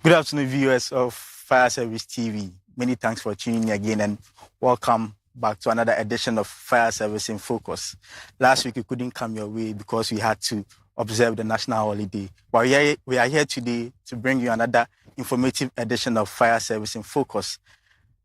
Good afternoon, viewers of Fire Service TV. Many thanks for tuning in again and welcome back to another edition of Fire Service in Focus. Last week we couldn't come your way because we had to observe the national holiday. But we are here today to bring you another informative edition of Fire Service in Focus.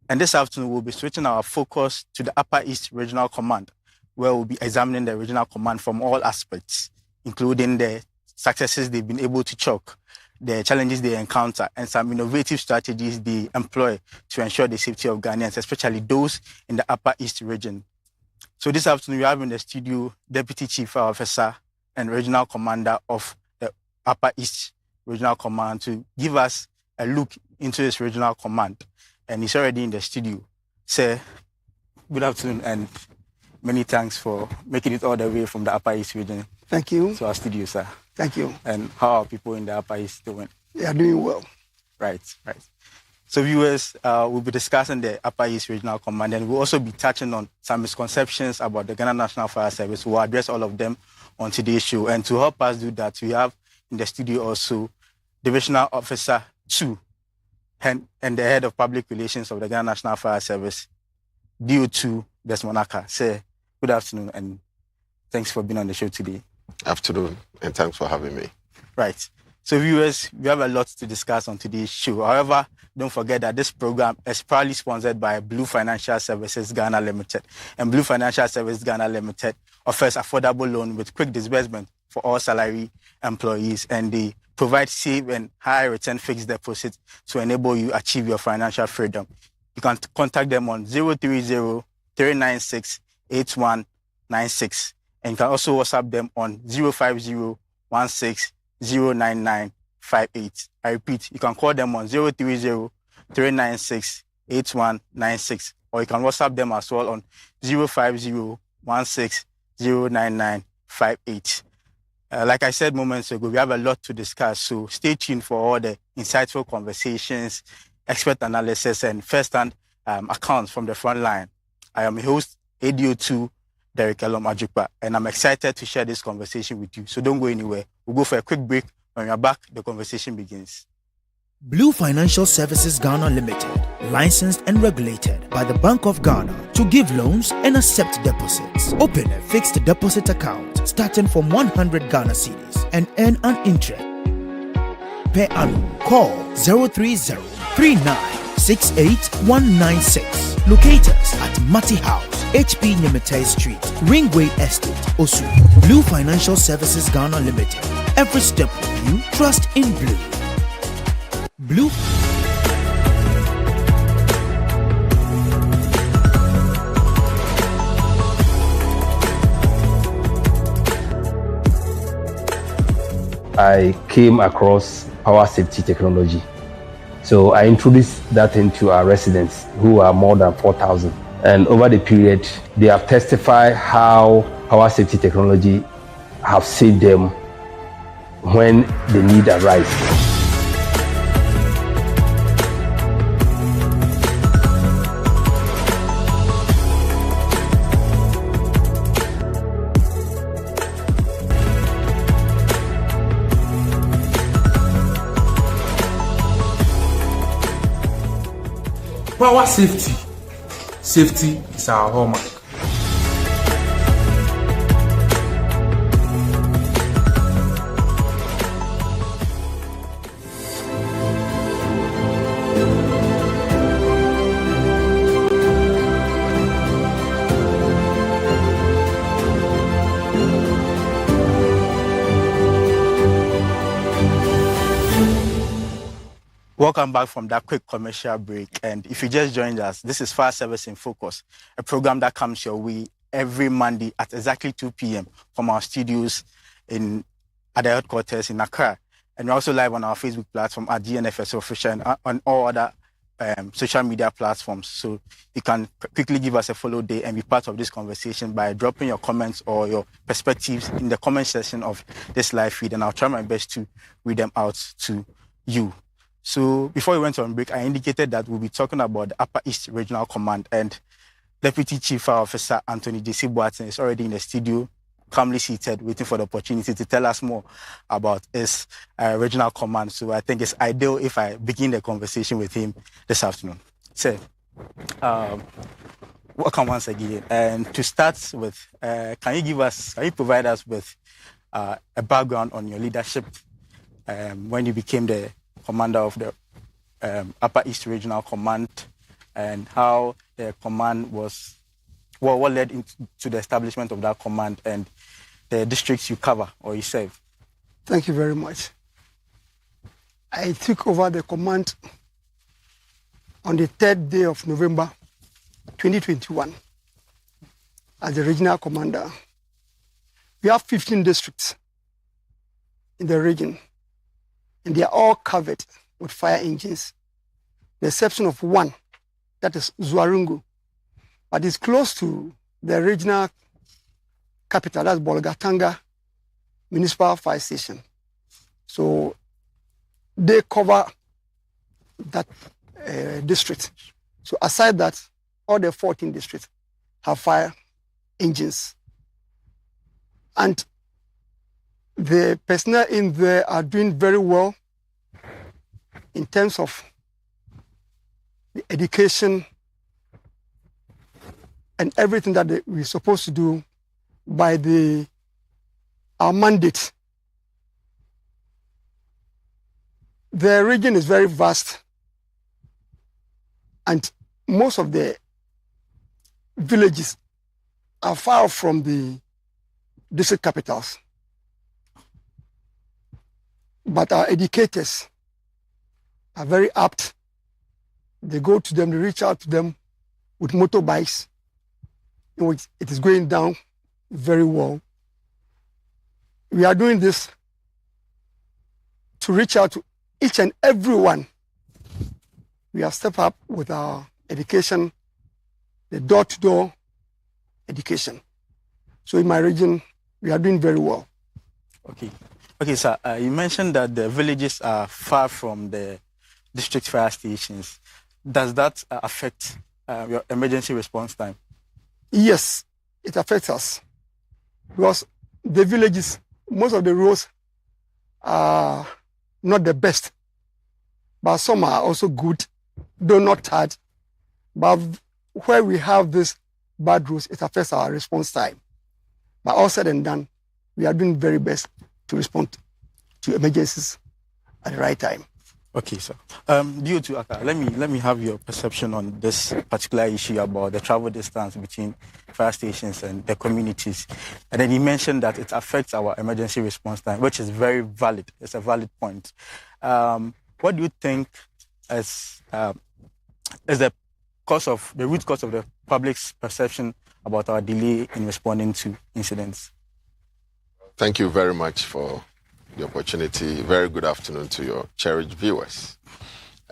And this afternoon we'll be switching our focus to the Upper East Regional Command, where we'll be examining the regional command from all aspects, including the successes they've been able to chalk, the challenges they encounter, and some innovative strategies they employ to ensure the safety of Ghanaians, especially those in the Upper East region. So this afternoon, we have in the studio Deputy Chief Fire Officer and Regional Commander of the Upper East Regional Command to give us a look into this regional command. And he's already in the studio. Sir, good afternoon and many thanks for making it all the way from the Upper East region. Thank you. To our studio, sir. Thank you. And how are people in the Upper East doing? They are doing well. Right. So viewers, we'll be discussing the Upper East Regional Command, and we'll also be touching on some misconceptions about the Ghana National Fire Service. We'll address all of them on today's show. And to help us do that, we have in the studio also Divisional Officer 2 and the Head of Public Relations of the Ghana National Fire Service, DO2 Desmond Aka. Sir, good afternoon, and thanks for being on the show today. Afternoon, and thanks for having me. Right. So viewers, we have a lot to discuss on today's show. However, don't forget that this program is proudly sponsored by Blue Financial Services Ghana Limited. And Blue Financial Services Ghana Limited offers affordable loan with quick disbursement for all salary employees, and they provide safe and high return fixed deposits to enable you achieve your financial freedom. You can contact them on 030-396-8196. And you can also WhatsApp them on 050-16-09958. I repeat, you can call them on 030-396-8196. Or you can WhatsApp them as well on 050-16-09958. Like I said moments ago, we have a lot to discuss, so stay tuned for all the insightful conversations, expert analysis, and first-hand accounts from the front line. I am your host, ADO2 Derek Elom Ajukpa, and I'm excited to share this conversation with you. So don't go anywhere. We'll go for a quick break. When we are back, the conversation begins. Blue Financial Services Ghana Limited, licensed and regulated by the Bank of Ghana to give loans and accept deposits. Open a fixed deposit account starting from 100 Ghana cedis and earn an interest per annum. Call 030-3968-196. Locate us at Matty House, HP Nyamete Street, Ringway Estate, Osu. Blue Financial Services Ghana Limited. Every step with you, trust in Blue. Blue. I came across power safety technology. So I introduced that into our residents, who are more than 4,000. And over the period, they have testified how power safety technology have saved them when the need arises. Power safety. Safety is our hallmark. Welcome back from that quick commercial break. And if you just joined us, this is Fire Service in Focus, a program that comes your way every Monday at exactly 2 p.m. from our studios at the headquarters in Accra. And we're also live on our Facebook platform at GNFS Official and on all other social media platforms. So you can quickly give us a follow there and be part of this conversation by dropping your comments or your perspectives in the comment section of this live feed. And I'll try my best to read them out to you. So before we went on break, I indicated that we'll be talking about the Upper East Regional Command, and Deputy Chief Fire Officer Anthony J.C. Boateng is already in the studio. calmly seated, waiting for the opportunity to tell us more about his regional command. So I think it's ideal if I begin the conversation with him this afternoon. So, welcome once again. And to start with, can you provide us with a background on your leadership when you became the commander of the Upper East Regional Command, and how the command was, what led to the establishment of that command and the districts you cover or you serve? Thank you very much. I took over the command on the 3rd day of November 2021 as the regional commander. We have 15 districts in the region, and they are all covered with fire engines, the exception of one, that is Zuarungu, but it's close to the regional capital, that's Bolgatanga Municipal Fire Station. So they cover that district. So aside that, all the 14 districts have fire engines. And the personnel in there are doing very well in terms of the education and everything that we're supposed to do by our mandate. The region is very vast, and most of the villages are far from the district capitals. But our educators are very apt. They go to them, they reach out to them with motorbikes, in which it is going down very well. We are doing this to reach out to each and everyone. We have stepped up with our education, the door-to-door education. So in my region, we are doing very well. Okay, sir. You mentioned that the villages are far from the district fire stations. Does that affect your emergency response time? Yes, it affects us, because the villages, most of the roads are not the best, but some are also good, though not bad. But where we have this bad roads, it affects our response time. But all said and done, we are doing very best to respond to emergencies at the right time. Okay, sir. Due to Aka, let me have your perception on this particular issue about the travel distance between fire stations and the communities. And then you mentioned that it affects our emergency response time, which is very valid. It's a valid point. What do you think is the root cause of the public's perception about our delay in responding to incidents? Thank you very much for the opportunity. Very good afternoon to your cherished viewers.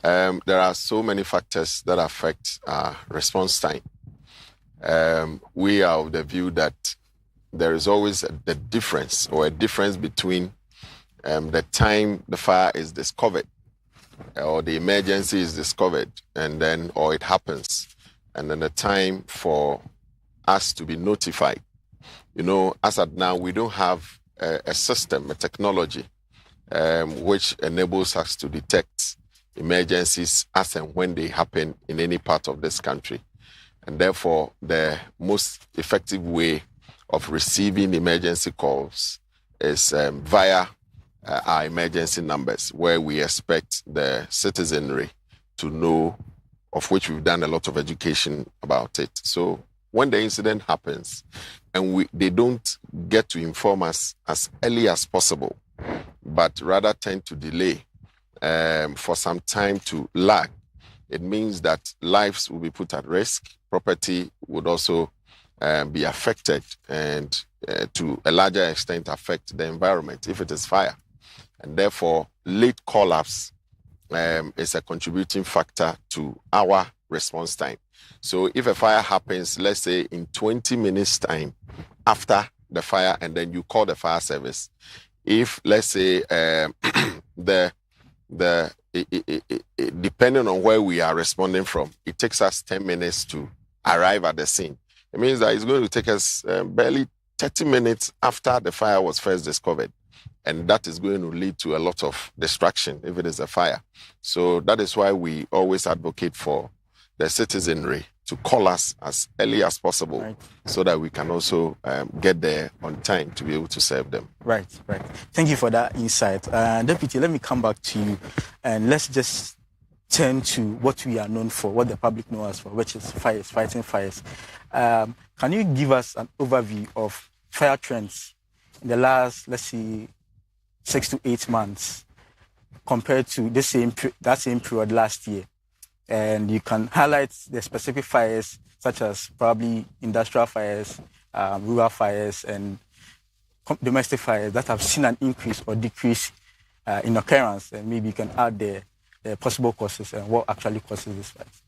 There are so many factors that affect our response time. We are of the view that there is always a difference between the time the fire is discovered or the emergency is discovered or it happens, and then the time for us to be notified. You know, as at now, we don't have a system, a technology, which enables us to detect emergencies as and when they happen in any part of this country. And therefore, the most effective way of receiving emergency calls is via our emergency numbers, where we expect the citizenry to know, of which we've done a lot of education about it. So when the incident happens and they don't get to inform us as early as possible, but rather tend to delay for some time to lag, it means that lives will be put at risk, property would also be affected, and to a larger extent affect the environment if it is fire. And therefore, late call-ups is a contributing factor to our response time. So if a fire happens, let's say in 20 minutes time after the fire, and then you call the fire service, if let's say depending on where we are responding from, it takes us 10 minutes to arrive at the scene. It means that it's going to take us barely 30 minutes after the fire was first discovered. And that is going to lead to a lot of destruction if it is a fire. So that is why we always advocate for the citizenry to call us as early as possible, right, so that we can also get there on time to be able to serve them. Right. Thank you for that insight. Deputy, let me come back to you, and let's just turn to what we are known for, what the public knows us for, which is fires, fighting fires. Can you give us an overview of fire trends in the last, let's see, 6 to 8 months compared to that same period last year? And you can highlight the specific fires, such as probably industrial fires, rural fires, and domestic fires that have seen an increase or decrease in occurrence. And maybe you can add the possible causes and what actually causes this fires.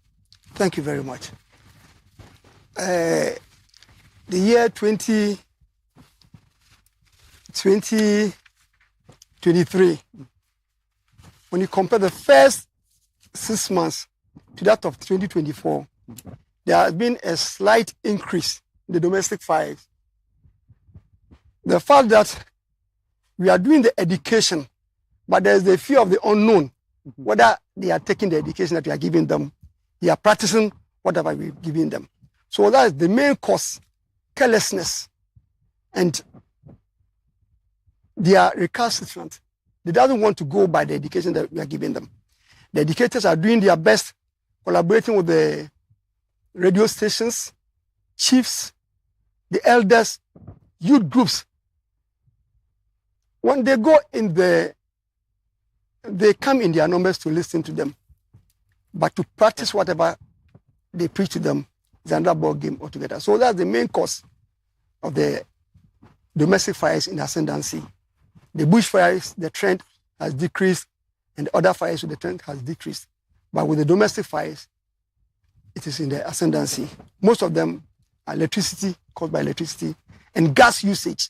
Thank you very much. The year 2023, when you compare the first 6 months to that of 2024, there has been a slight increase in the domestic fires. The fact that we are doing the education, but there is the fear of the unknown, whether they are taking the education that we are giving them, they are practicing whatever we're giving them. So that is the main cause, carelessness, and they are recalcitrant. They don't want to go by the education that we are giving them. The educators are doing their best, collaborating with the radio stations, chiefs, the elders, youth groups. When they go in they come in their numbers to listen to them. But to practice whatever they preach to them is another ball game altogether. So that's the main cause of the domestic fires in ascendancy. The bush fires, the trend has decreased, and the other fires, the trend has decreased. But with the domestic fires, it is in the ascendancy. Most of them are electricity, caused by electricity, and gas usage.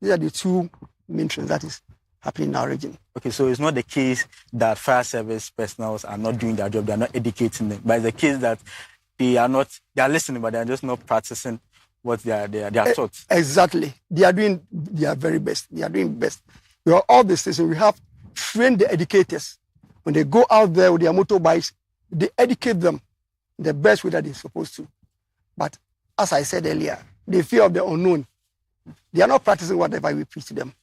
These are the two main trends that is happening in our region. Okay, so it's not the case that fire service personnel are not doing their job, they are not educating them, but it's the case that they are listening, but they are just not practicing what they are taught. Exactly. They are doing their very best. They are doing best. We are all the stations. We have trained the educators. When they go out there with their motorbikes, they educate them the best way that they're supposed to. But as I said earlier, the fear of the unknown, they are not practicing whatever we preach to them.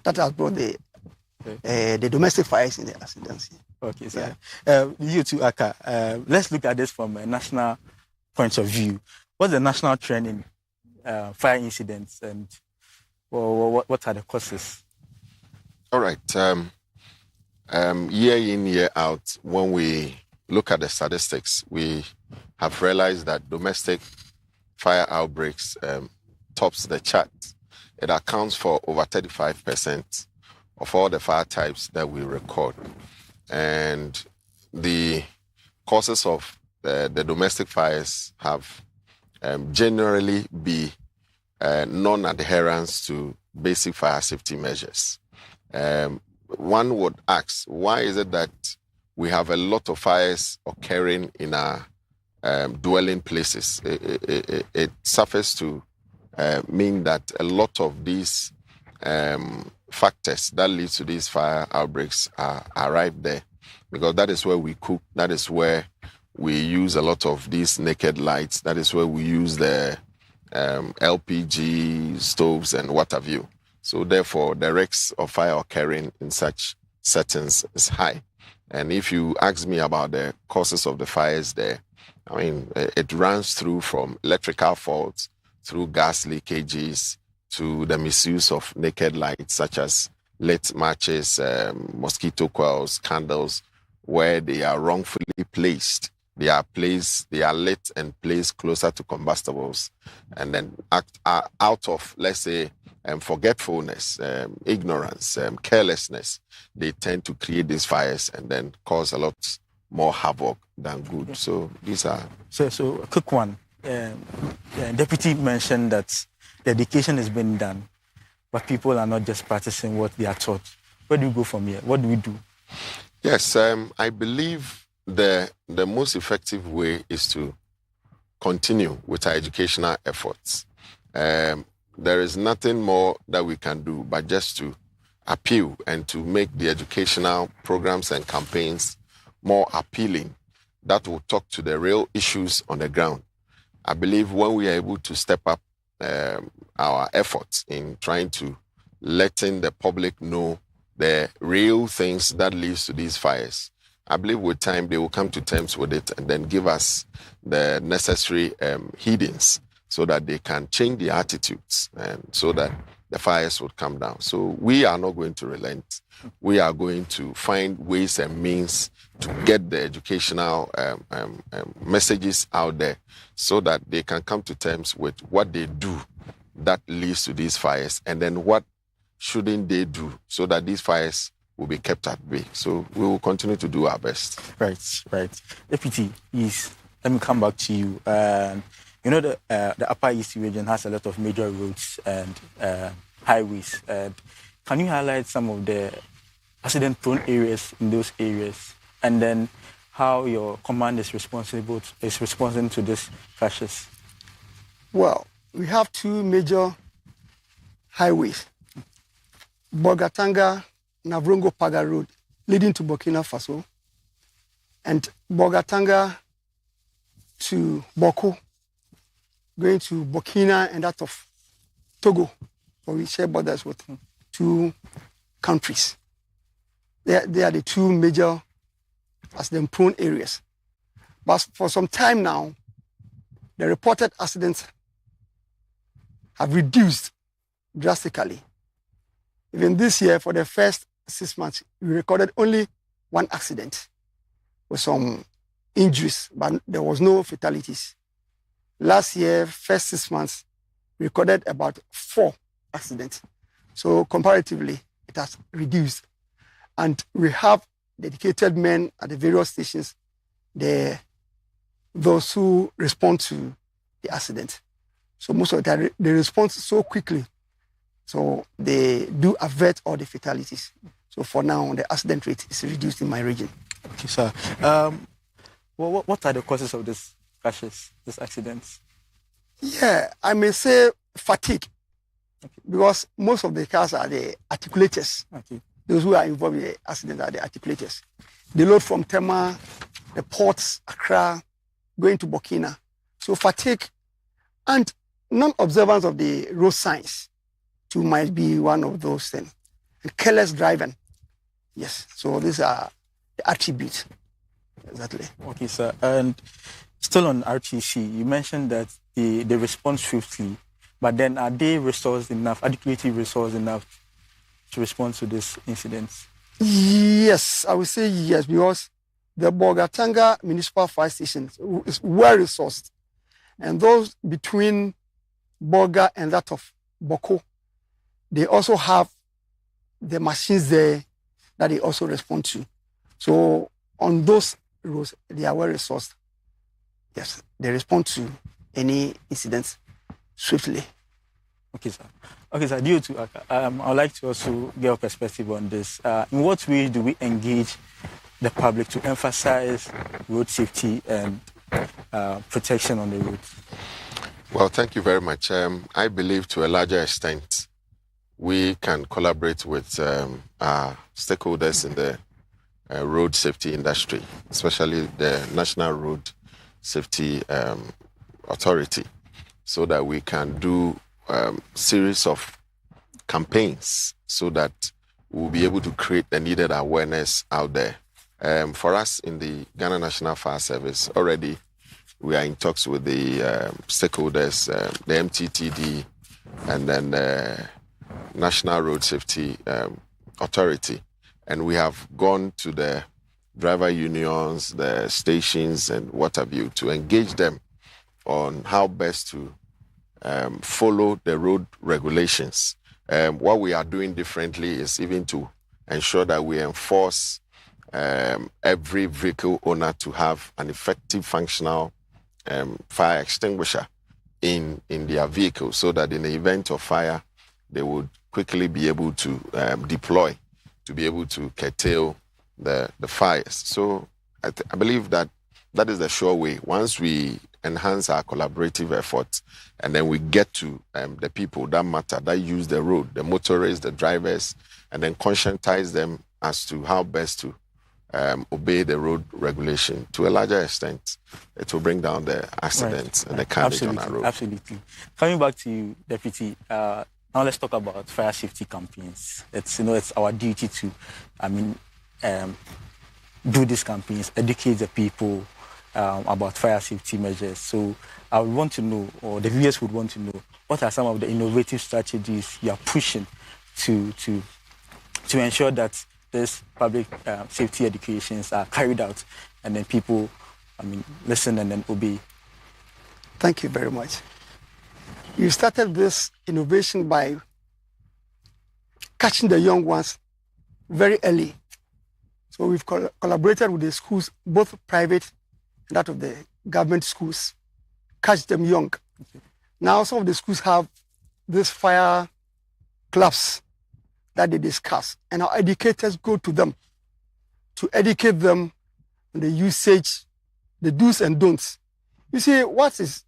That has brought the domestic fires in the ascendancy. Okay, so you too, Aka. Let's look at this from a national point of view. What's the national trend in fire incidents, and what are the causes? All right. Year in, year out, when we look at the statistics, we have realized that domestic fire outbreaks tops the chart. It accounts for over 35% of all the fire types that we record. And the causes of the domestic fires have generally be non-adherence to basic fire safety measures. One would ask, why is it that we have a lot of fires occurring in our dwelling places? It suffers to mean that a lot of these factors that lead to these fire outbreaks are right there, because that is where we cook, that is where we use a lot of these naked lights, that is where we use the LPG stoves and what have you. So therefore, the risks of fire occurring in such settings is high. And if you ask me about the causes of the fires there, I mean, it runs through from electrical faults, through gas leakages, to the misuse of naked lights, such as lit matches, mosquito coils, candles, where they are wrongfully placed. They are lit and placed closer to combustibles, and then out of, let's say, forgetfulness, ignorance, carelessness, they tend to create these fires and then cause a lot more havoc than good. So these are... So a quick one. Deputy mentioned that the education has been done, but people are not just practicing what they are taught. Where do we go from here? What do we do? Yes, I believe the most effective way is to continue with our educational efforts. there is nothing more that we can do but just to appeal and to make the educational programs and campaigns more appealing that will talk to the real issues on the ground. I believe when we are able to step up our efforts in trying to letting the public know the real things that leads to these fires, I believe with time they will come to terms with it and then give us the necessary heedings so that they can change their attitudes and so that the fires would come down. So we are not going to relent. We are going to find ways and means to get the educational messages out there so that they can come to terms with what they do that leads to these fires and then what shouldn't they do so that these fires will be kept at bay. So we will continue to do our best. Right. Deputy, please, let me come back to you. You know, the Upper East region has a lot of major roads and highways. Can you highlight some of the accident-prone areas in those areas, and then how your command is responding to these crashes? Well, we have two major highways, Bolgatanga Navrongo Paga Road, leading to Burkina Faso, and Bolgatanga to Boko, going to Burkina and that of Togo, where we share borders with two countries. They are the two major accident-prone areas. But for some time now, the reported accidents have reduced drastically. Even this year, for the first 6 months, we recorded only one accident with some injuries, but there was no fatalities. Last year, first 6 months, we recorded about 4 accidents. So comparatively, it has reduced. And we have dedicated men at the various stations, those who respond to the accident. So most of the time, they respond so quickly. So they do avert all the fatalities. So for now, the accident rate is reduced in my region. Okay, sir. What are the causes of these crashes, these accidents? Yeah, I may say fatigue. Okay. Because most of the cars are the articulators. Okay. Those who are involved in the accident are the articulators. They load from Tema, the ports, Accra, going to Burkina. So fatigue and non-observance of the road signs too might be one of those things. And careless driving. Yes, so these are the attributes. Exactly. Okay, sir. And still on RTC, you mentioned that they respond swiftly, but then are they adequately resourced enough to respond to these incidents? Yes, I would say yes, because the Bolgatanga Municipal Fire Station is well resourced. And those between Bolga and that of Boko, they also have the machines there that they also respond to. So on those roads, they are well resourced. Yes, they respond to any incidents swiftly. Okay, sir. Due to I would like to also get your perspective on this. In what way do we engage the public to emphasize road safety and protection on the roads? Well, thank you very much. I believe to a larger extent, we can collaborate with our stakeholders in the road safety industry, especially the National Road Safety Authority, so that we can do series of campaigns so that we'll be able to create the needed awareness out there. For us in the Ghana National Fire Service, already we are in talks with the stakeholders, the MTTD, and then the National Road Safety Authority. And we have gone to the driver unions, the stations, and what have you, to engage them on how best to follow the road regulations. What we are doing differently is even to ensure that we enforce every vehicle owner to have an effective, functional fire extinguisher in their vehicle, so that in the event of fire, they would quickly be able to deploy to be able to curtail the fires. So I believe that is the sure way. Once we enhance our collaborative efforts, and then we get to the people that matter, that use the road, the motorists, the drivers, and then conscientize them as to how best to obey the road regulation. To a larger extent, it will bring down the accidents and the carnage on our road. Absolutely. Coming back to you, Deputy, now let's talk about fire safety campaigns. It's our duty to, do these campaigns, educate the people about fire safety measures. So I would want to know, or the viewers would want to know, what are some of the innovative strategies you are pushing to ensure that these public safety educations are carried out and then people, listen and then obey? Thank you very much. You started this innovation by catching the young ones very early. So we've collaborated with the schools, both private and that of the government schools, catch them young. Okay. Now some of the schools have these fire clubs that they discuss, and our educators go to them to educate them on the usage, the do's and don'ts. You see, what is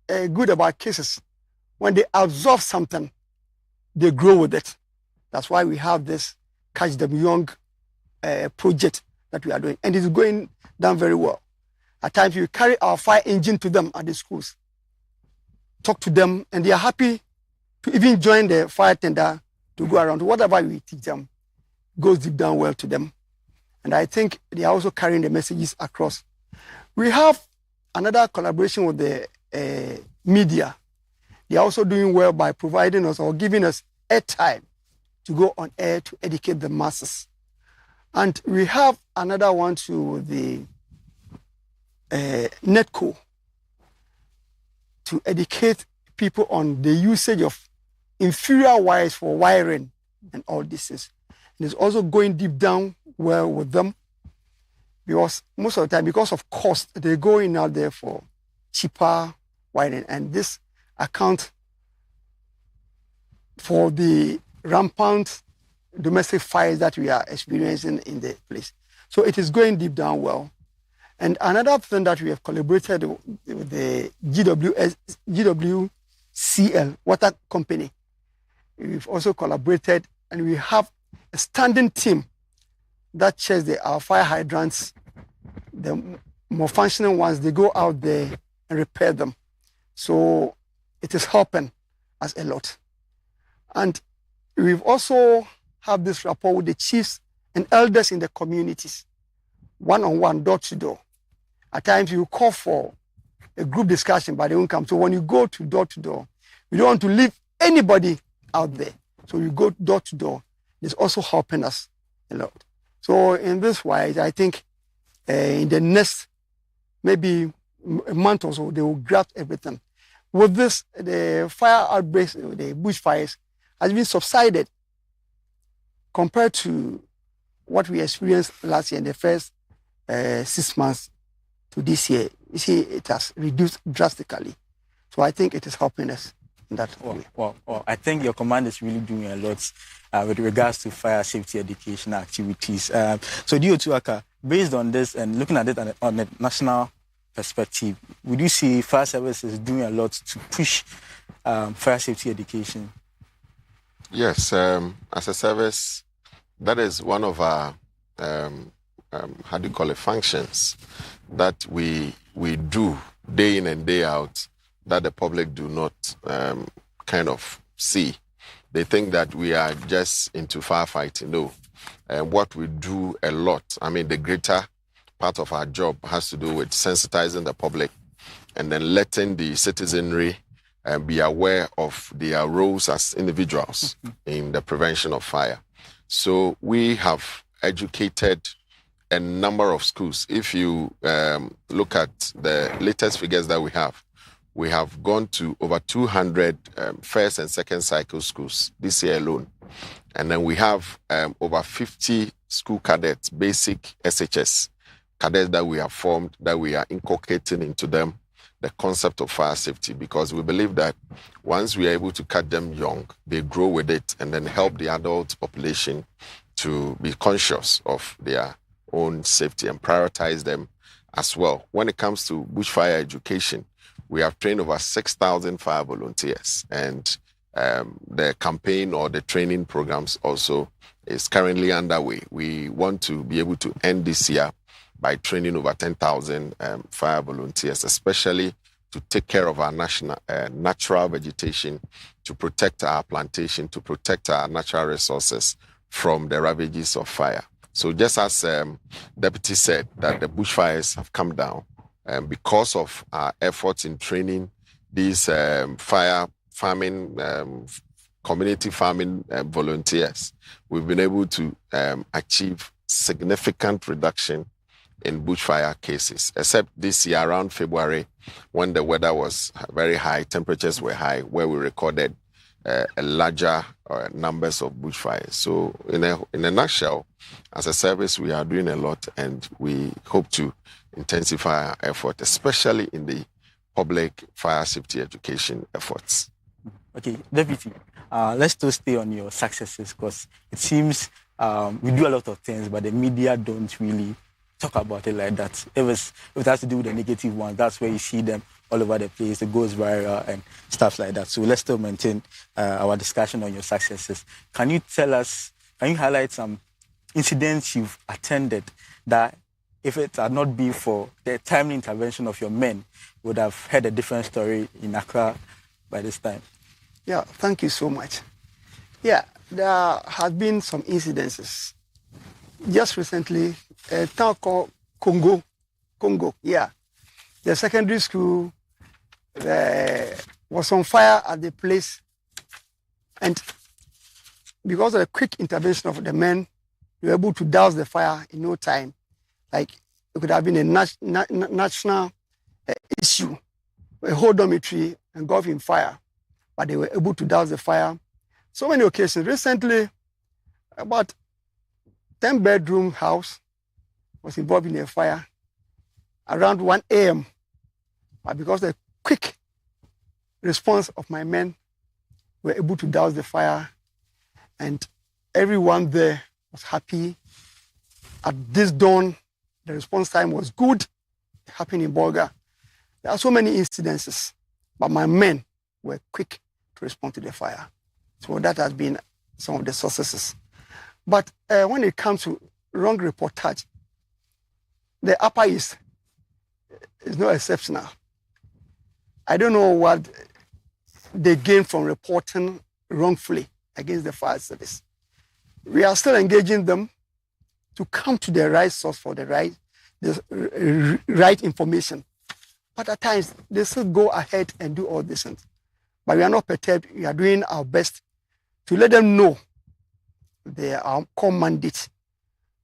good about cases, when they absorb something, they grow with it. That's why we have this Catch Them Young project that we are doing, and it's going down very well. At times, we carry our fire engine to them at the schools, talk to them, and they are happy to even join the fire tender to go around. Whatever we teach them goes deep down well to them. And I think they are also carrying the messages across. We have another collaboration with the media. They are also doing well by providing us or giving us airtime to go on air to educate the masses. And we have another one to the NETCO to educate people on the usage of inferior wires for wiring and all these things. And it's also going deep down well with them, because most of the time, because of cost, they're going out there for cheaper wiring, and this accounts for the rampant domestic fires that we are experiencing in the place. So it is going deep down well. And another thing that we have collaborated with the GWCL water company, we've also collaborated, and we have a standing team that checks our fire hydrants, the more functioning ones. They go out there and repair them. So it is helping us a lot. And we've also have this rapport with the chiefs and elders in the communities, one-on-one, door-to-door. At times you call for a group discussion, but they won't come. So when you go to door-to-door, you don't want to leave anybody out there. So you go door-to-door. It's also helping us a lot. So in this wise, I think in the next maybe a month or so, they will grasp everything. With this, the fire outbreaks, the bushfires, has been subsided compared to what we experienced last year in the first 6 months to this year. You see, it has reduced drastically. So I think it is helping us in that way. Well, I think your command is really doing a lot with regards to fire safety education activities. So DO Tuaka, based on this and looking at it on a national perspective, would you see fire services doing a lot to push fire safety education? Yes, as a service, that is one of our, functions that we do day in and day out that the public do not kind of see. They think that we are just into firefighting. No, what we do a lot, the greater part of our job has to do with sensitizing the public and then letting the citizenry be aware of their roles as individuals in the prevention of fire. So we have educated a number of schools. If you look at the latest figures that we have gone to over 200 first and second cycle schools this year alone. And then we have over 50 school cadets, basic SHS cadets that we have formed, that we are inculcating into them the concept of fire safety, because we believe that once we are able to catch them young, they grow with it and then help the adult population to be conscious of their own safety and prioritize them as well. When it comes to bushfire education, we have trained over 6,000 fire volunteers, and the campaign or the training programs also is currently underway. We want to be able to end this year by training over 10,000 fire volunteers, especially to take care of our natural vegetation, to protect our plantation, to protect our natural resources from the ravages of fire. So just as Deputy said, that the bushfires have come down because of our efforts in training these fire farming, community farming volunteers, we've been able to achieve significant reduction in bushfire cases, except this year around February, when the weather was very high, temperatures were high, where we recorded a larger numbers of bushfires. So in a nutshell, as a service, we are doing a lot, and we hope to intensify our effort, especially in the public fire safety education efforts. Okay, Deputy, let's still stay on your successes, because it seems we do a lot of things, but the media don't really talk about it like that. If it has to do with the negative ones, that's where you see them all over the place. It goes viral and stuff like that. So let's still maintain our discussion on your successes. Can you highlight some incidents you've attended that, if it had not been for the timely intervention of your men, would have had a different story in Accra by this time? Yeah, thank you so much. Yeah, there have been some incidences. Just recently, a town called Congo, yeah. The secondary school was on fire at the place, and because of the quick intervention of the men, we were able to douse the fire in no time. Like, it could have been a national issue, a whole dormitory engulfed in fire, but they were able to douse the fire. So many occasions. Recently, about 10-bedroom house was involved in a fire around 1 a.m. But because of the quick response of my men, we were able to douse the fire, and everyone there was happy. At this dawn, the response time was good. It happened in Bolga. There are so many incidences, but my men were quick to respond to the fire. So that has been some of the successes. But when it comes to wrong reportage, the Upper East is not exceptional. I don't know what they gain from reporting wrongfully against the fire service. We are still engaging them to come to the right source for the right information. But at times, they still go ahead and do all these things. But we are not perturbed. We are doing our best to let them know their core mandate.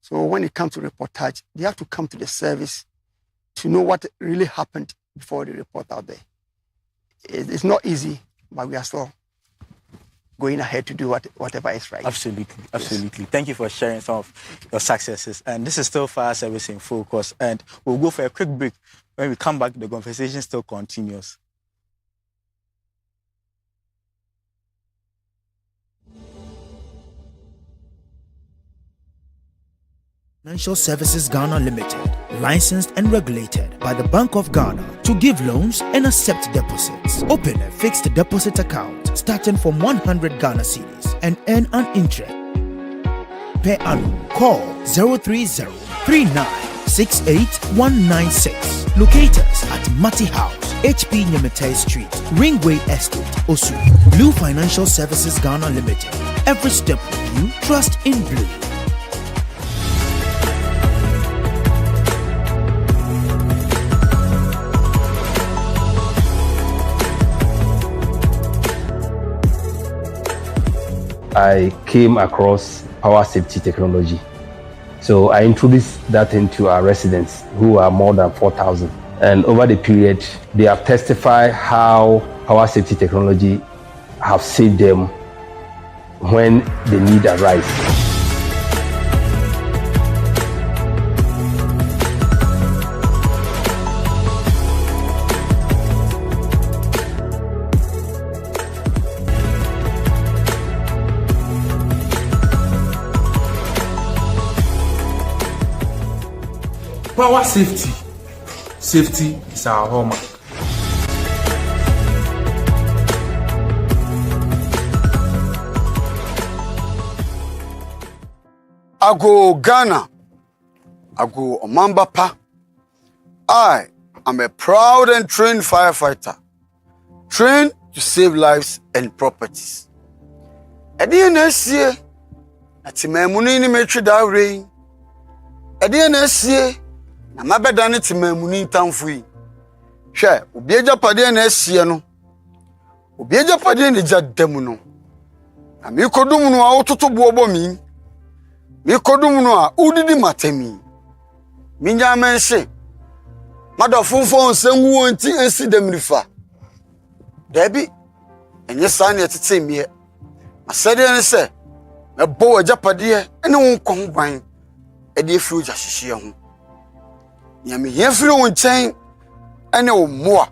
So when it comes to reportage, they have to come to the service to know what really happened before they report out there. It's not easy, but we are still going ahead to do whatever is right. Absolutely. Yes. Thank you for sharing some of your successes. And this is still Fire Service in Focus. And we'll go for a quick break. When we come back, the conversation still continues. Financial Services Ghana Limited, licensed and regulated by the Bank of Ghana to give loans and accept deposits. Open a fixed deposit account starting from 100 Ghana cedis and earn an interest per annum. Call 030-3968-196. Locate us at Matty House, HP Nyamete Street, Ringway Estate, Osu. Blue Financial Services Ghana Limited. Every step with you, trust in Blue. I came across power safety technology. So I introduced that into our residents, who are more than 4,000. And over the period, they have testified how power safety technology have saved them when the need arises. Power safety Safety is our hallmark. Ago Ghana, Ago Omambapa. I am a proud and trained firefighter, trained to save lives and properties. Ediyenesie, ati memuni ni metri dawre. Ediyenesie, na mabedane ti memuni tamfui. Hwe, obi ejapade na esie no. Obi ejapade ni jademu no. Na mi kodum no a ototo bobo mi. Mi kodum no a udidi matemi. Mi nya mense. Madafufo nsem wonti ensi demrifa. Debi enye sane etete miye. Asade ne se me bo ajapade ene won kon gwan e de firi ja hihye ho. Ya me ye firi won chen ene wo moa.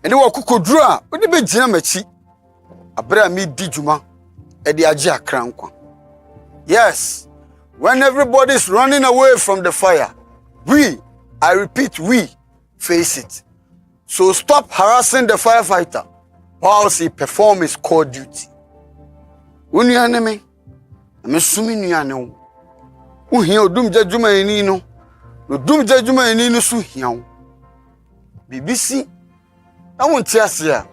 Ene wo kokoduru a odi be gina machi. Abra mi di djuma e de age akra nkwa. Yes, when everybody is running away from the fire, I repeat, we face it. So stop harassing the firefighter whilst he performs his core duty. Uni aneme, I'm assuming you know. Uhi odum jajuma enino, no dum jajuma enino su hiao. BBC, I won't tell you, a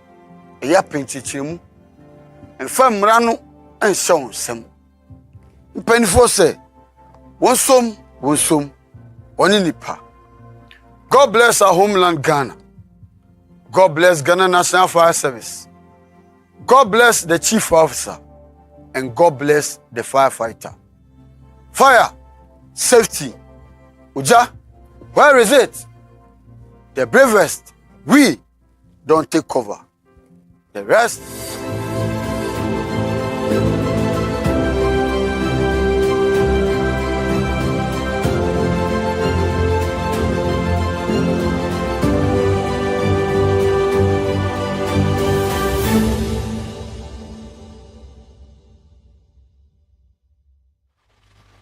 yapin chichimu, and fam rano and so some. Penny say, one some, one in nipa. God bless our homeland Ghana. God bless Ghana National Fire Service. God bless the chief officer. And God bless the firefighter. Fire, safety. Uja, where is it? The bravest, we don't take cover. The rest.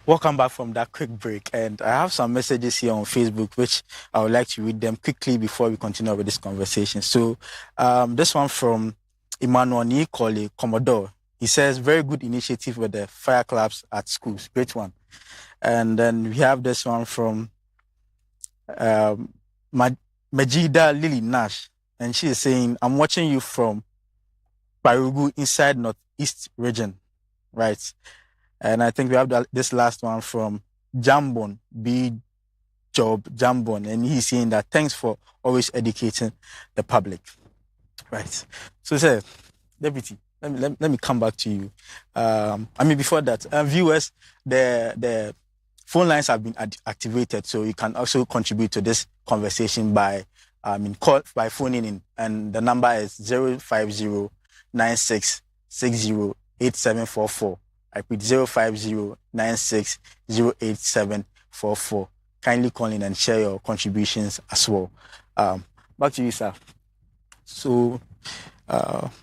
Welcome back from that quick break, and I have some messages here on Facebook which I would like to read them quickly before we continue with this conversation. So this one from Emmanuel Nikole Commodore. He says, very good initiative with the fire clubs at schools. Great one. And then we have this one from Majida Lily Nash, and she is saying, I'm watching you from Parugu inside Northeast region, right? And I think we have this last one from Jambon, B-Job Jambon. And he's saying that thanks for always educating the public. Right. So, sir, Deputy, let me come back to you. Before that, viewers, the phone lines have been activated. So you can also contribute to this conversation by phoning in. And the number is 050-9660-8744. I repeat 050-9660-8744. Kindly call in and share your contributions as well. Back to you, sir. So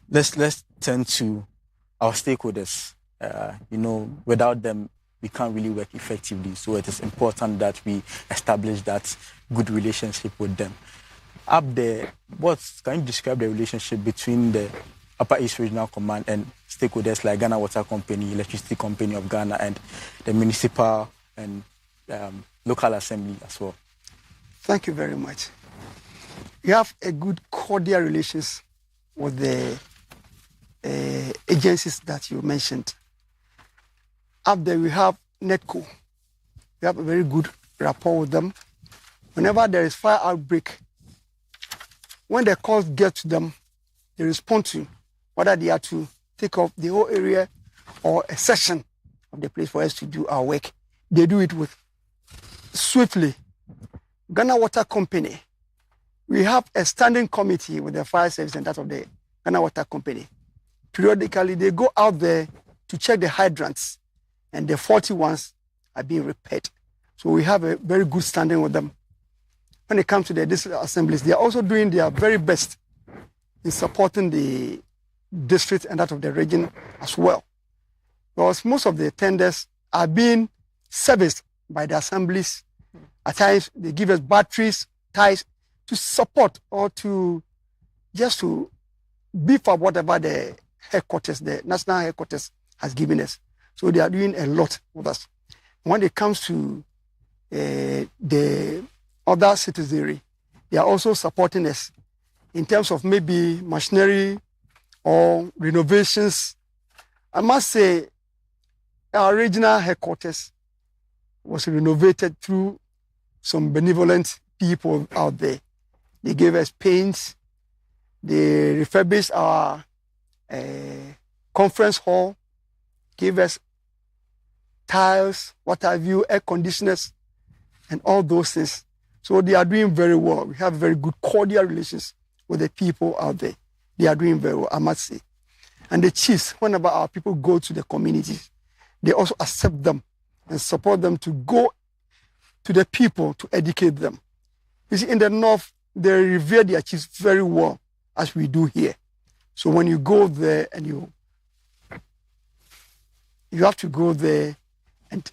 let's turn to our stakeholders. Without them, we can't really work effectively. So it is important that we establish that good relationship with them. Up there, can you describe the relationship between the Upper East Regional Command and stakeholders like Ghana Water Company, Electricity Company of Ghana, and the municipal and local assembly as well? Thank you very much. We have a good cordial relations with the agencies that you mentioned. Up there we have NETCO. We have a very good rapport with them. Whenever there is fire outbreak, when the calls get to them, they respond to whether they are to take off the whole area or a section of the place for us to do our work. They do it with swiftly. Ghana Water Company, we have a standing committee with the fire service and that of the Ghana Water Company. Periodically, they go out there to check the hydrants, and the faulty ones are being repaired. So we have a very good standing with them. When it comes to the district assemblies, they are also doing their very best in supporting the district and that of the region as well. Because most of the tenders are being serviced by the assemblies. At times, they give us batteries, ties, to support or to just to beef up whatever the headquarters, the national headquarters has given us. So they are doing a lot with us. When it comes to the other citizenry, they are also supporting us in terms of maybe machinery or renovations. I must say our regional headquarters was renovated through some benevolent people out there. They gave us paints. They refurbished our conference hall, gave us tiles, what have you, air conditioners, and all those things. So they are doing very well. We have very good cordial relations with the people out there. They are doing very well, I must say. And the chiefs, whenever our people go to the communities, they also accept them and support them to go to the people to educate them. You see, in the north, they revere their chiefs very well, as we do here. So when you go there and you have to go there and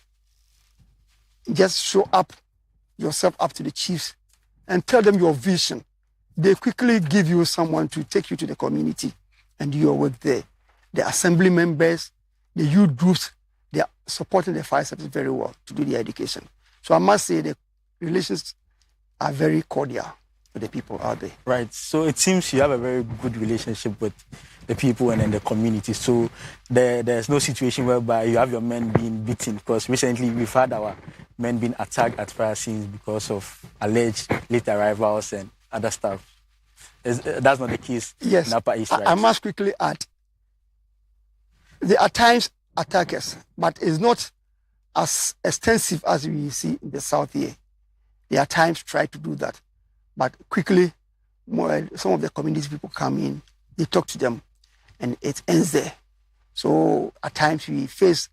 just show up yourself up to the chiefs and tell them your vision. They quickly give you someone to take you to the community and do your work there. The assembly members, the youth groups, they are supporting the fire service very well to do the education. So I must say the relations are very cordial with the people out there. Right. So it seems you have a very good relationship with the people and in the community. So there's no situation whereby you have your men being beaten, because recently we've had our men being attacked at fire scenes because of alleged late arrivals and other stuff. That's not the case in Upper East, right? I must quickly add, there are times attackers, but it's not as extensive as we see in the south here. There are times try to do that, but quickly, some of the community people come in, they talk to them, and it ends there. So at times we face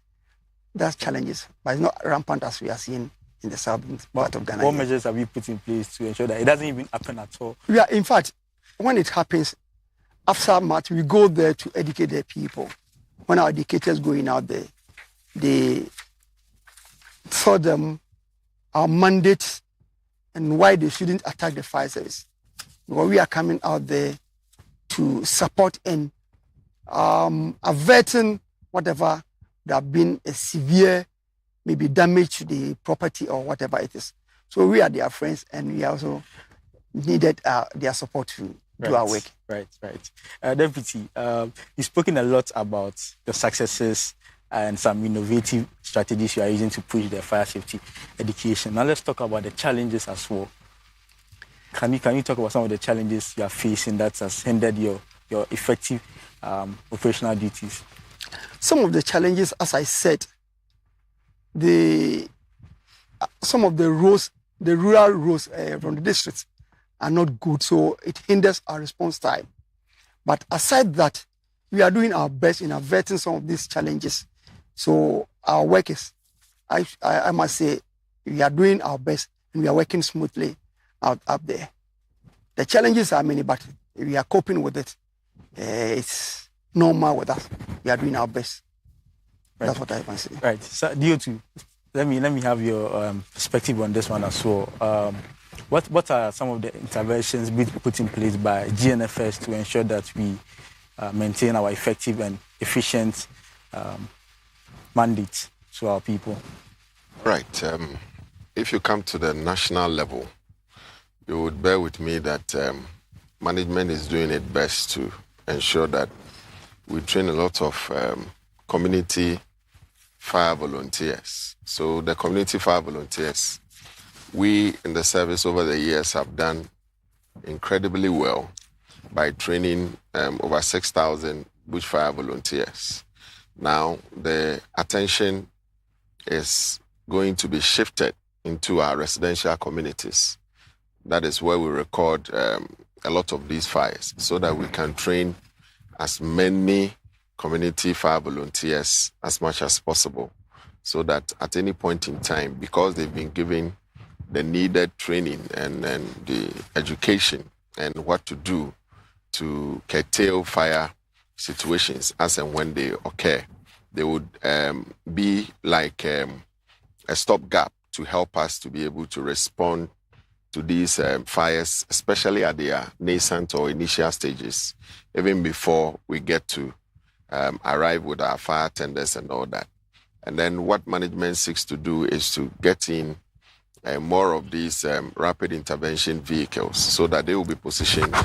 those challenges, but it's not rampant as we are seeing in the southern part of Ghana. What measures have you put in place to ensure that it doesn't even happen at all? Yeah, in fact, when it happens, after March, we go there to educate the people. When our educators going out there, they tell them our mandate and why they shouldn't attack the fire service. Because we are coming out there to support and averting whatever there have been a severe maybe damage to the property or whatever it is. So we are their friends, and we also needed their support to do our work. Right. Deputy, you've spoken a lot about the successes and some innovative strategies you are using to push the fire safety education. Now let's talk about the challenges as well. Can you talk about some of the challenges you are facing that has hindered your effective operational duties? Some of the challenges, as I said, some of the roads, the rural roads from the districts are not good, so it hinders our response time. But aside that, we are doing our best in averting some of these challenges. So our work is, I must say, we are doing our best and we are working smoothly out up there. The challenges are many, but we are coping with it. It's normal with us. We are doing our best. Right. That's what I can say. Right. So, DO2, let me have your perspective on this one as well. What are some of the interventions being put in place by GNFS to ensure that we maintain our effective and efficient mandate to our people? Right. If you come to the national level, you would bear with me that management is doing its best to ensure that we train a lot of community fire volunteers. So the community fire volunteers, we in the service over the years have done incredibly well by training over 6,000 bushfire volunteers. Now the attention is going to be shifted into our residential communities. That is where we record a lot of these fires so that we can train as many community fire volunteers as much as possible, so that at any point in time, because they've been given the needed training and the education and what to do to curtail fire situations as and when they occur, they would be like a stopgap to help us to be able to respond to these fires, especially at their nascent or initial stages, even before we get to arrive with our fire tenders and all that. And then what management seeks to do is to get in more of these rapid intervention vehicles so that they will be positioned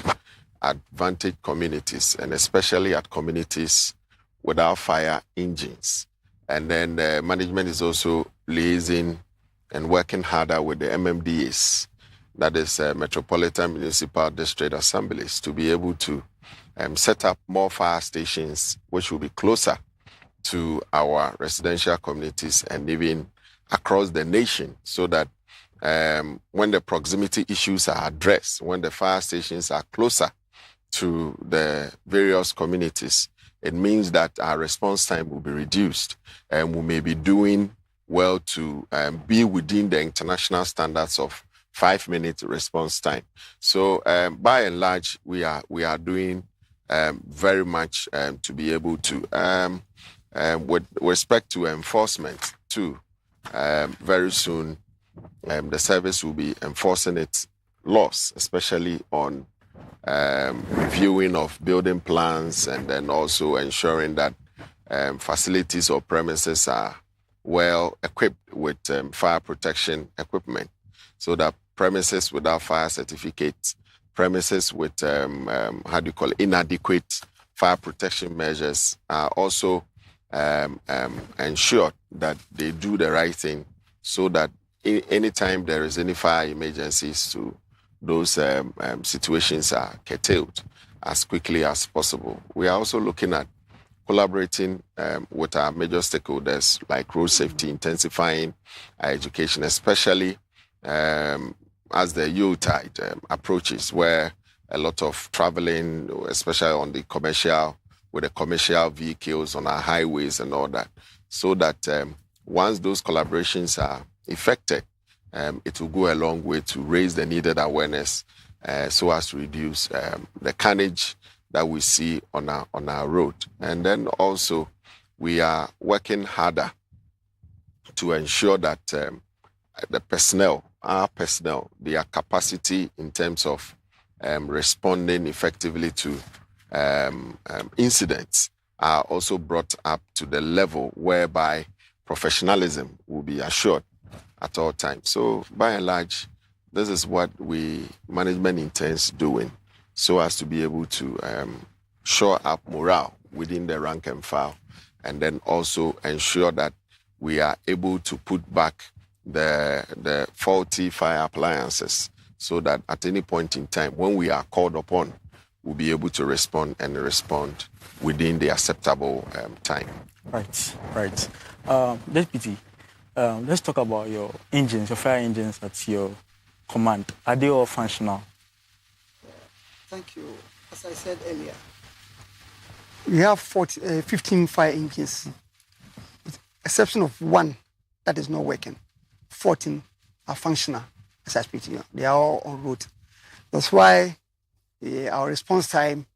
at vantage communities, and especially at communities without fire engines. And then management is also liaising and working harder with the MMDAs, that is Metropolitan Municipal District Assemblies, to be able to set up more fire stations which will be closer to our residential communities and even across the nation, so that when the proximity issues are addressed, when the fire stations are closer to the various communities, it means that our response time will be reduced, and we may be doing well to be within the international standards of 5-minute response time. So by and large, we are doing very much to be able to, with respect to enforcement too, very soon the service will be enforcing its laws, especially on reviewing of building plans, and then also ensuring that facilities or premises are well equipped with fire protection equipment, so that premises without fire certificates, premises with inadequate fire protection measures are also ensured that they do the right thing, so that anytime there is any fire emergencies, to those situations are curtailed as quickly as possible. We are also looking at collaborating with our major stakeholders like road safety, intensifying our education, especially as the Yuletide approaches, where a lot of traveling, especially on the commercial, with the commercial vehicles on our highways and all that, so that once those collaborations are effected, it will go a long way to raise the needed awareness so as to reduce the carnage that we see on our road. And then also we are working harder to ensure that the personnel, our personnel, their capacity in terms of responding effectively to incidents are also brought up to the level whereby professionalism will be assured at all times. So by and large, this is what management intends doing, so as to be able to shore up morale within the rank and file, and then also ensure that we are able to put back the faulty fire appliances, so that at any point in time when we are called upon, we'll be able to respond within the acceptable time. Right. Deputy, let's talk about your engines, your fire engines at your command. Are they all functional? Thank you. As I said earlier, we have 15 fire engines, with exception of one that is not working. 14 are functional, as I speak to you. They are all en route. That's why our response time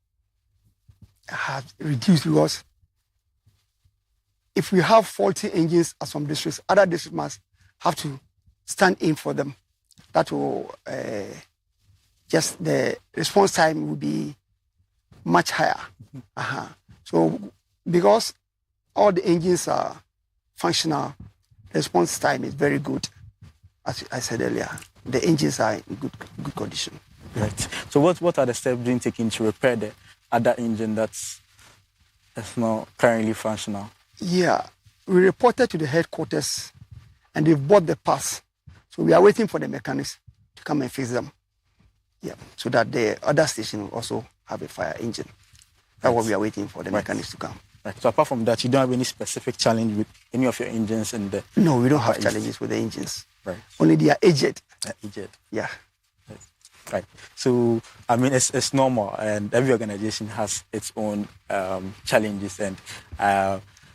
has reduced, because if we have faulty engines at some districts, other districts must have to stand in for them. That will just the response time will be much higher. So because all the engines are functional, response time is very good. As I said earlier, the engines are in good condition. Right. So what are the steps being taken to repair the other engine that's not currently functional? Yeah, we reported to the headquarters, and they've bought the parts. So we are waiting for the mechanics to come and fix them. Yeah, so that the other station will also have a fire engine. That's what we are waiting for, the mechanics to come. Right. So apart from that, you don't have any specific challenge with any of your engines in the... No, we don't have challenges with the engines. Right. Only they are aged. Aged. Yeah. Right. So, I mean, it's normal, and every organization has its own challenges. And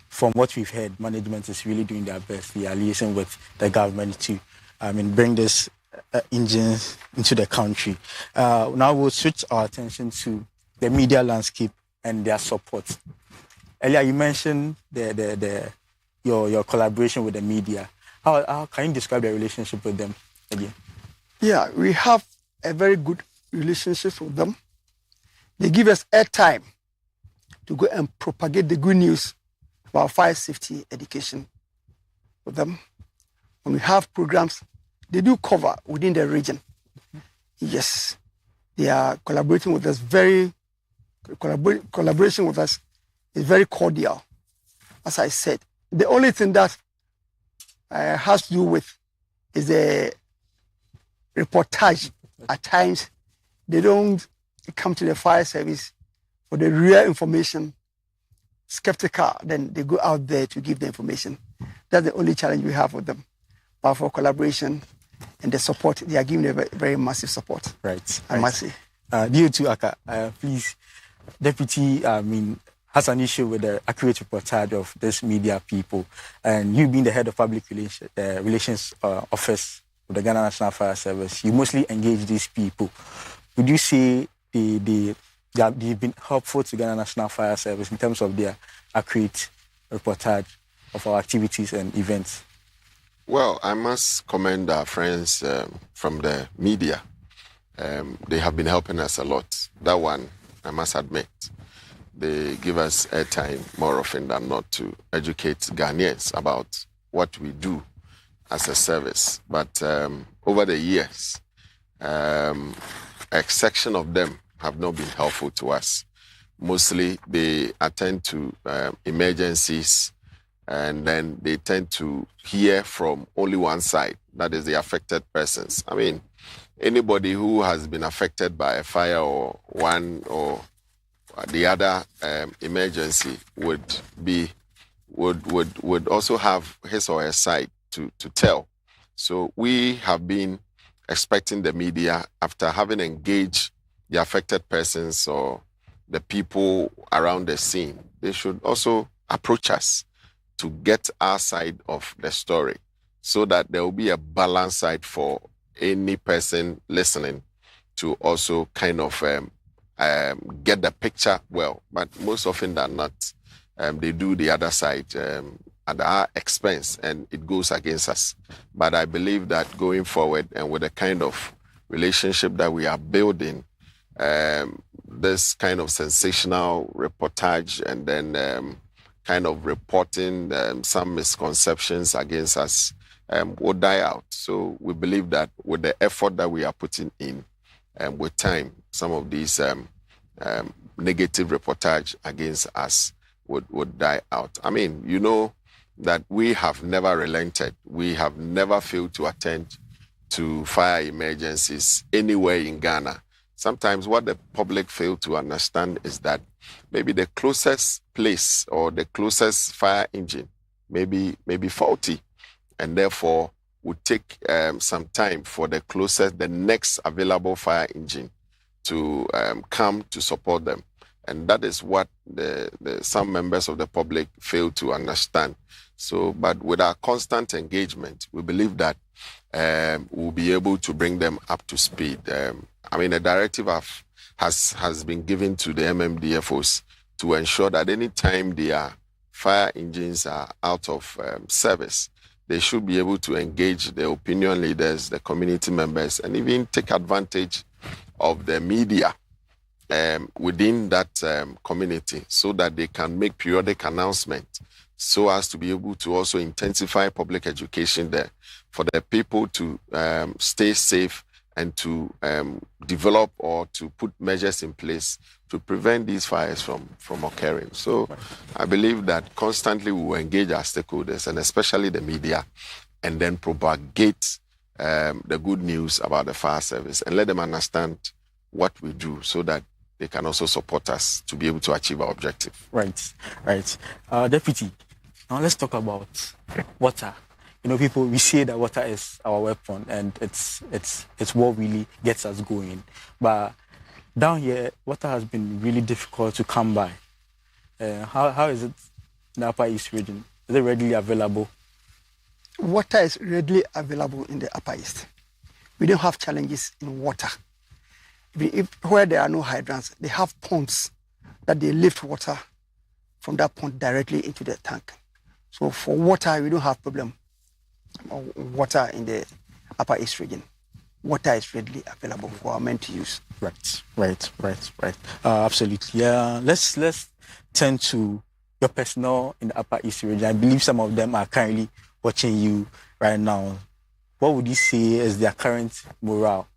from what we've heard, management is really doing their best. They are liaising with the government to, bring this engines into the country. Now we'll switch our attention to the media landscape and their support. Earlier, you mentioned your collaboration with the media. How can you describe the relationship with them again? Yeah, we have a very good relationship with them. They give us airtime to go and propagate the good news about fire safety education with them. When we have programs, they do cover within the region. Yes, they are collaborating with us. Collaboration with us is very cordial. As I said, the only thing that has to do with is the reportage. At times, they don't come to the fire service for the real information. Skeptical, then they go out there to give the information. That's the only challenge we have with them. But for collaboration and the support, they are giving a very, very massive support. Right. I must say. You too, Aka. Please, Deputy, has an issue with the accurate reportage of this media people, and you being the head of public relations office with the Ghana National Fire Service, you mostly engage these people. Would you say they've been helpful to Ghana National Fire Service in terms of their accurate reportage of our activities and events? Well, I must commend our friends from the media. They have been helping us a lot. That one, I must admit. They give us airtime more often than not to educate Ghanaians about what we do as a service. But over the years, a section of them have not been helpful to us. Mostly they attend to emergencies, and then they tend to hear from only one side, that is the affected persons. I mean, anybody who has been affected by a fire or one or the other emergency would also have his or her side to tell. So we have been expecting the media, after having engaged the affected persons or the people around the scene, they should also approach us to get our side of the story so that there will be a balanced side for any person listening to also kind of get the picture well. But most often than not, they do the other side at our expense, and it goes against us. But I believe that going forward, and with the kind of relationship that we are building, this kind of sensational reportage and then kind of reporting some misconceptions against us will die out. So we believe that with the effort that we are putting in, with time, some of these negative reportage against us would die out. I mean, you know that we have never relented. We have never failed to attend to fire emergencies anywhere in Ghana. Sometimes what the public fail to understand is that maybe the closest place or the closest fire engine may be faulty, and therefore would take some time for the next available fire engine to come to support them. And that is what some members of the public fail to understand. So, but with our constant engagement, we believe that we'll be able to bring them up to speed. I mean, a directive has been given to the MMDFOs to ensure that any time their fire engines are out of service, they should be able to engage the opinion leaders, the community members, and even take advantage of the media within that community so that they can make periodic announcements so as to be able to also intensify public education there for the people to stay safe and to develop or to put measures in place to prevent these fires from occurring. So I believe that constantly we will engage our stakeholders, and especially the media, and then propagate the good news about the fire service and let them understand what we do so that they can also support us to be able to achieve our objective. Right. Deputy, now let's talk about water. You know, people, we say that water is our weapon and it's what really gets us going. But down here, water has been really difficult to come by. How is it in the Upper East region? Is it readily available? Water is readily available in the Upper East. We don't have challenges in water. Where there are no hydrants, they have ponds that they lift water from that pond directly into the tank. So for water, we don't have problem. Water in the Upper East region. water is readily available for our men to use. Right. Absolutely. Yeah. Let's turn to your personnel in the Upper East region. I believe some of them are currently watching you right now. What would you say is their current morale?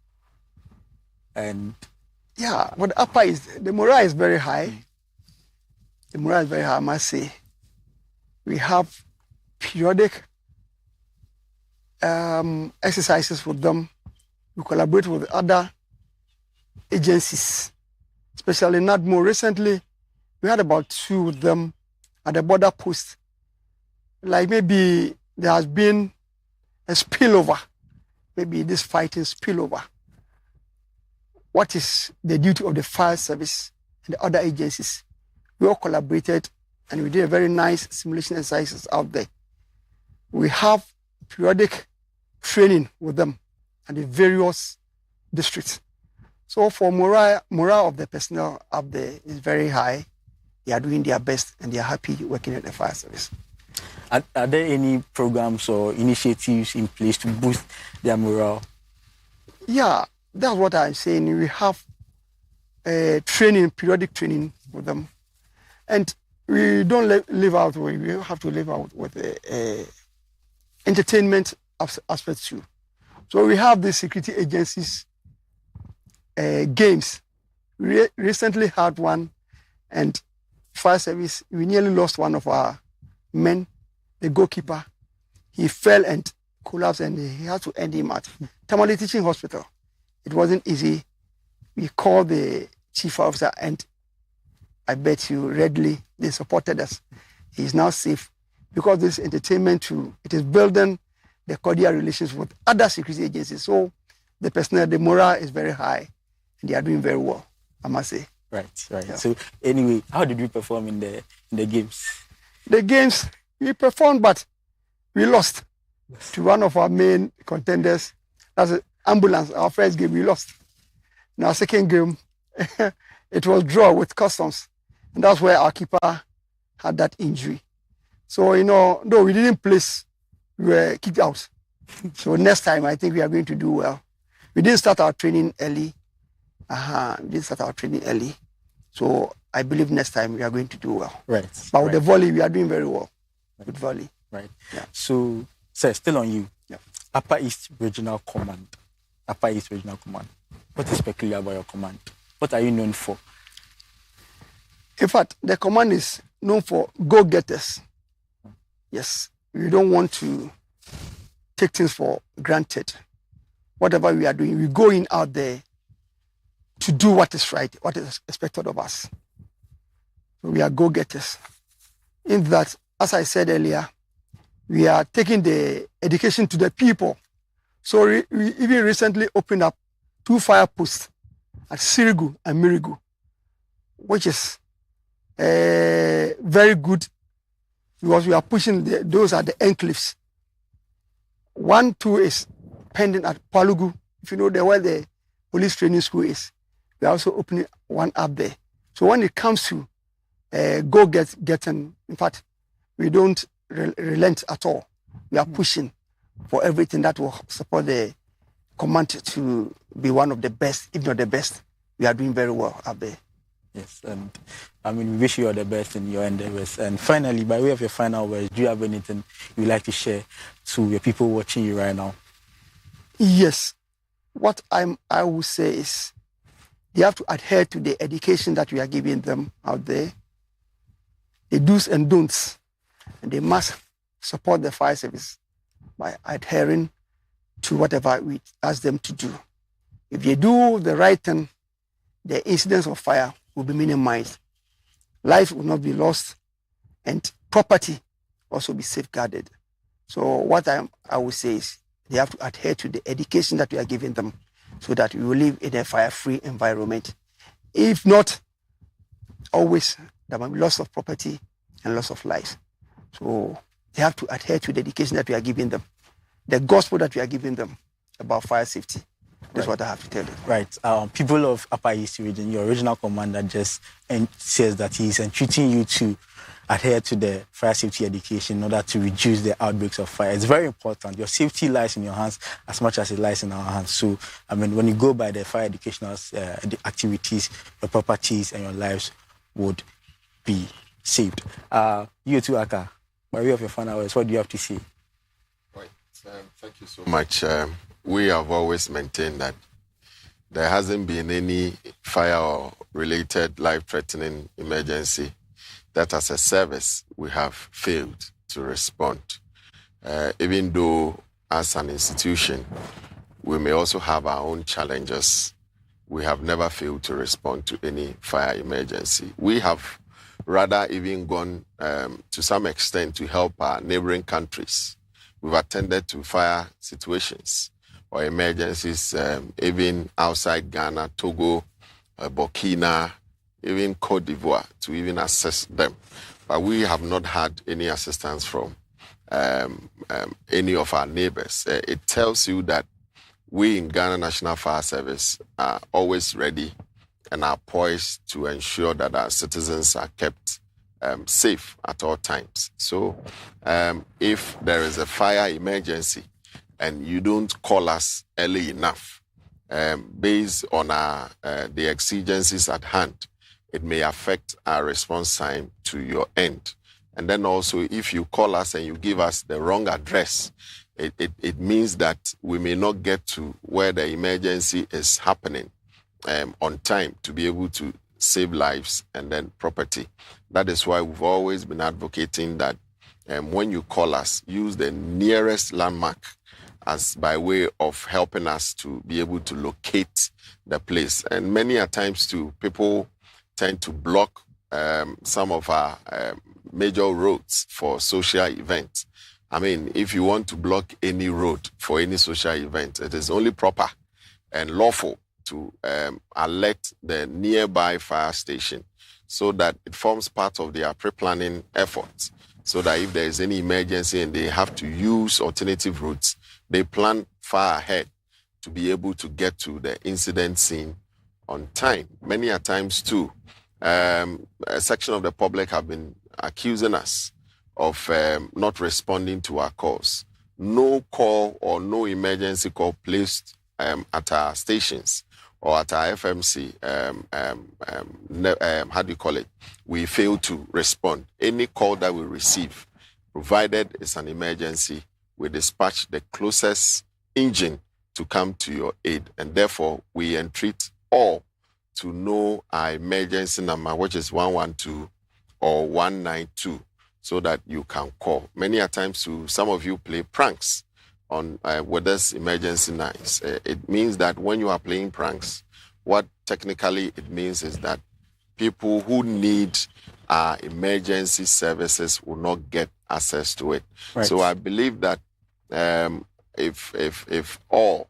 And yeah, but the Upper East, the morale is very high. The morale is very high, I must say. We have periodic exercises with them. We collaborate with other agencies, especially NADMO. Recently, we had about 2 with them at the border post. Like maybe there has been a spillover, maybe this fighting spillover. What is the duty of the fire service and the other agencies? We all collaborated and we did a very nice simulation exercises out there. We have periodic training with them at the various districts. So for morale of the personnel up there is very high. They are doing their best and they are happy working at the fire service. Are there any programs or initiatives in place to boost their morale? Yeah, that's what I'm saying. We have training, periodic training with them. And we don't live out, we have to live out with entertainment aspects too. So we have the security agencies games. We recently had one, and fire service, we nearly lost one of our men, the goalkeeper. He fell and collapsed and he had to end him at Tamale Teaching Hospital. It wasn't easy. We called the chief officer and I bet you readily they supported us. He's now safe because this entertainment too, it is building the cordial relations with other security agencies. So the personnel, the morale is very high and they are doing very well, I must say. Right. Yeah. So anyway, how did we perform in the games? The games, we performed, but we lost to one of our main contenders. That's Ambulance. Our first game, we lost. In our second game, it was draw with Customs. And that's where our keeper had that injury. So, though we didn't place, we were kicked out. So next time, I think we are going to do well. We didn't start our training early. So I believe next time we are going to do well. Right. But with the volley, we are doing very well. Right. With volley. Right. Yeah. So, sir, still on you. Yeah. Upper East Regional Command. Upper East Regional Command. What is peculiar about your command? What are you known for? In fact, the command is known for go-getters. Yes. We don't want to take things for granted. Whatever we are doing, we go in out there to do what is right, what is expected of us. So we are go-getters. In that, as I said earlier, we are taking the education to the people. So we even recently opened up 2 fire posts at Sirigu and Mirigu, which is very good because we are pushing those at the enclaves. 1, 2 is pending at Palugu, if you know where the police training school is. We are also opening one up there. So when it comes to getting, in fact, we don't relent at all. We are pushing for everything that will support the command to be one of the best, if not the best. We are doing very well up there. Yes, and we wish you all the best in your endeavors. And finally, by way of your final words, do you have anything you'd like to share to your people watching you right now? Yes. What I will say is they have to adhere to the education that we are giving them out there, the do's and don'ts, and they must support the fire service by adhering to whatever we ask them to do. If they do the right thing, the incidents of fire will be minimized. Life will not be lost, and property also be safeguarded. So what I will say is they have to adhere to the education that we are giving them so that we will live in a fire-free environment. If not, always there will be loss of property and loss of lives. So they have to adhere to the education that we are giving them, the gospel that we are giving them about fire safety. That's what I have to tell you. Right. People of Upper East Region, your original commander just says that he's entreating you to adhere to the fire safety education in order to reduce the outbreaks of fire. It's very important. Your safety lies in your hands as much as it lies in our hands. So, when you go by the fire educational activities, your properties and your lives would be saved. You too, Aka, by way of your final words, what do you have to say? Right. Thank you so much. We have always maintained that there hasn't been any fire or related life-threatening emergency that as a service we have failed to respond. Even though as an institution, we may also have our own challenges, we have never failed to respond to any fire emergency. We have rather even gone to some extent to help our neighboring countries. We've attended to fire situations or emergencies, even outside Ghana, Togo, Burkina, even Cote d'Ivoire, to even assess them. But we have not had any assistance from any of our neighbors. It tells you that we in Ghana National Fire Service are always ready and are poised to ensure that our citizens are kept safe at all times. So if there is a fire emergency and you don't call us early enough, based on the exigencies at hand, it may affect our response time to your end. And then also, if you call us and you give us the wrong address, it means that we may not get to where the emergency is happening on time to be able to save lives and then property. That is why we've always been advocating that when you call us, use the nearest landmark as by way of helping us to be able to locate the place. And many a times too, people tend to block some of our major roads for social events. If you want to block any road for any social event, it is only proper and lawful to alert the nearby fire station so that it forms part of their pre-planning efforts, so that if there is any emergency and they have to use alternative routes, they plan far ahead to be able to get to the incident scene on time. Many a times too, a section of the public have been accusing us of not responding to our calls. No call or no emergency call placed at our stations or at our FMC, we fail to respond. Any call that we receive, provided it's an emergency, we dispatch the closest engine to come to your aid. And therefore, we entreat all to know our emergency number, which is 112 or 192, so that you can call. Many a times, some of you play pranks on with this emergency lines. It means that when you are playing pranks, what technically it means is that people who need our emergency services will not get access to it. Right. So I believe that if all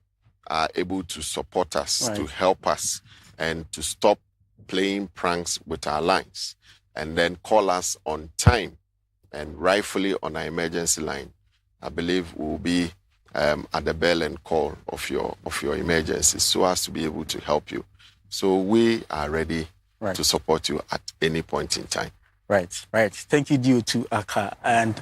are able to support us, right, to help us, and to stop playing pranks with our lines, and then call us on time and rightfully on our emergency line, I believe we'll be at the bell and call of your emergency so as to be able to help you. So we are ready, right, to support you at any point in time. Right. Thank you, due to Aka. And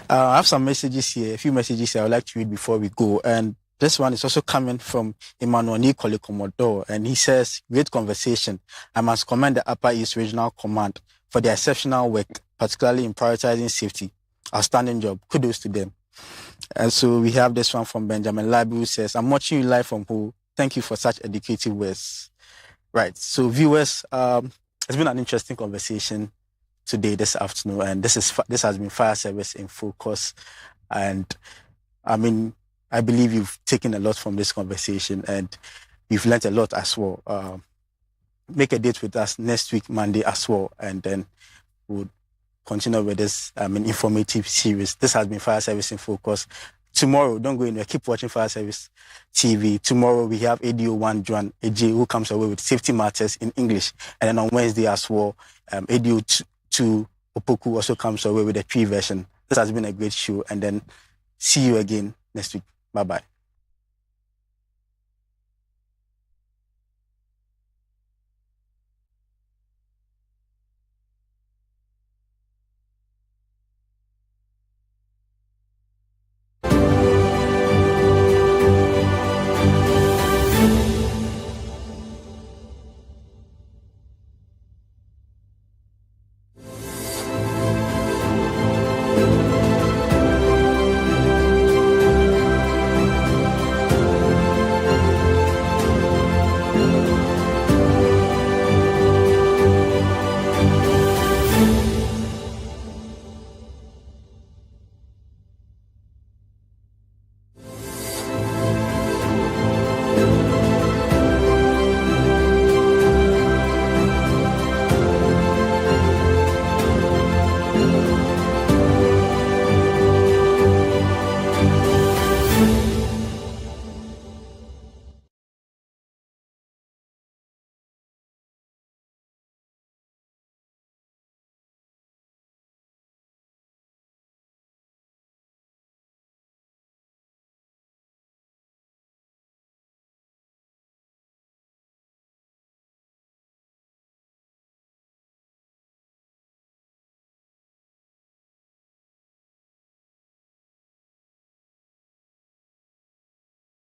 I have some messages here, a few messages here I would like to read before we go. And this one is also coming from Emmanuel Nicole Commodore, and he says, great conversation. I must commend the Upper East Regional Command for their exceptional work, particularly in prioritizing safety. Outstanding job. Kudos to them. And so we have this one from Benjamin Labi, who says, I'm watching you live from Ho. Thank you for such educative words. Right. So viewers, it's been an interesting conversation today, this afternoon, and this has been Fire Service in Focus. And I believe you've taken a lot from this conversation and you've learned a lot as well. Make a date with us next week, Monday as well, and then we'll continue with this informative series. This has been Fire Service in Focus. Tomorrow, don't go anywhere, keep watching Fire Service TV. Tomorrow we have ADO1 Juan AJ, who comes away with Safety Matters in English. And then on Wednesday as well, ADO2 Opoku also comes away with a Tree version. This has been a great show, and then see you again next week. Bye-bye.